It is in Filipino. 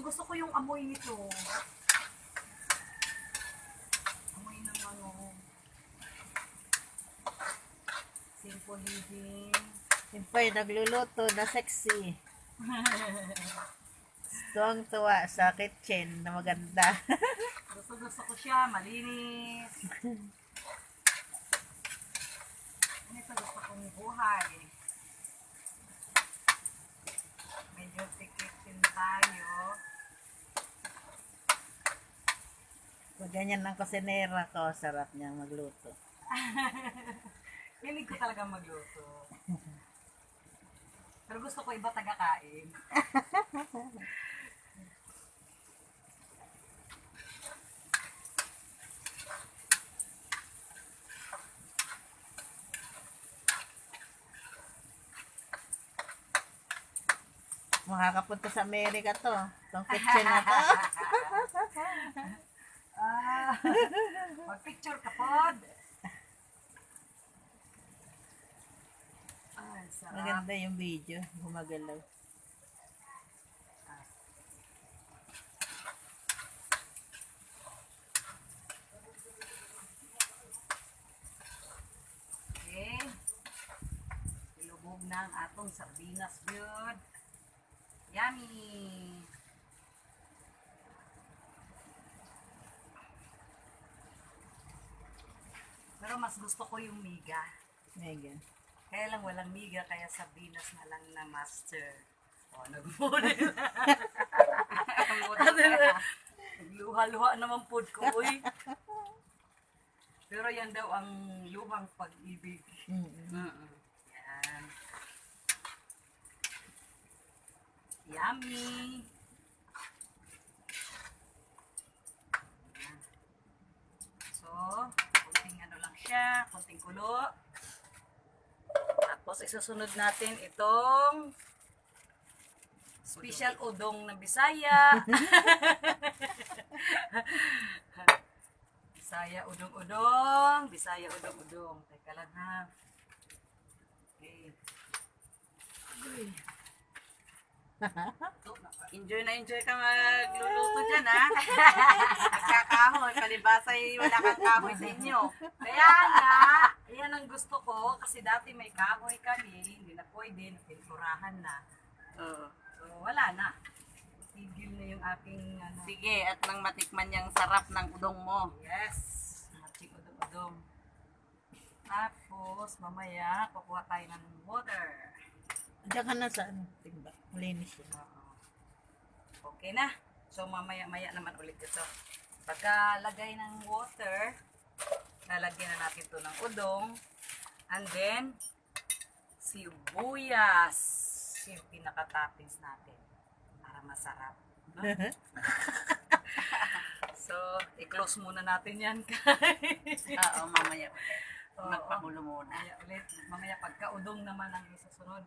gusto ko yung amoy nito. Amoy ng ano. Simple living. Simpay, nagluluto na sexy. Tuwang-tuwa sa kitchen na maganda. Gusto ko siya, malinis. Ito gusto kong buhay. Medyo tikit-tin tayo. Pag ganyan ang kusinera ko, sarap niyang magluto. Hilig ko talaga magluto. Pero gusto ko iba taga-kain. Makakapunta sa Amerika to. Itong kitchen na to. Mag-picture ka pod. Ay, sarap. Maganda yung video. Gumagalaw. Okay. Ilubog na ang atong sardinas good. Yummy! Pero mas gusto ko yung miga. Megan. Kaya lang walang miga, kaya sardinas na lang na master. O, nag-model. Nagluha-luha naman food ko, uy. Pero yan daw ang luhang pag-ibig. Yan. Yummy! Yan. So, kunting ano lang siya, kunting kulo. Tapos isusunod natin itong special udong na Bisaya. Bisaya udong-udong, Bisaya udong-udong. Teka lang ha. Okay. Enjoy na enjoy ka magluluto dyan, ha? Nagkakahoy, palibasay wala kang kahoy sa inyo. Kaya nga, yan ang gusto ko kasi dati may kahoy kami, hindi na pwede, napinturahan na. Oo. So wala na. Tigil na yung aking ano. Sige, at nang matikman yung sarap ng udong mo. Yes, matching udong-udong. Tapos mamaya kukuha tayo ng water. Diyan ka na sa ano, timba. Malinis yun. Oo. Okay na. So mamaya-maya naman ulit ito. Pagkalagay ng water, lalagyan na natin ito ng udong. And then, sibuyas. Yung pinaka-toppings natin. Para masarap. No? So, i-close muna natin yan, guys. Oo, mamaya. Oo. Magpakulo muna. Mamaya ulit. Mamaya pagka-udong naman ang isusunod.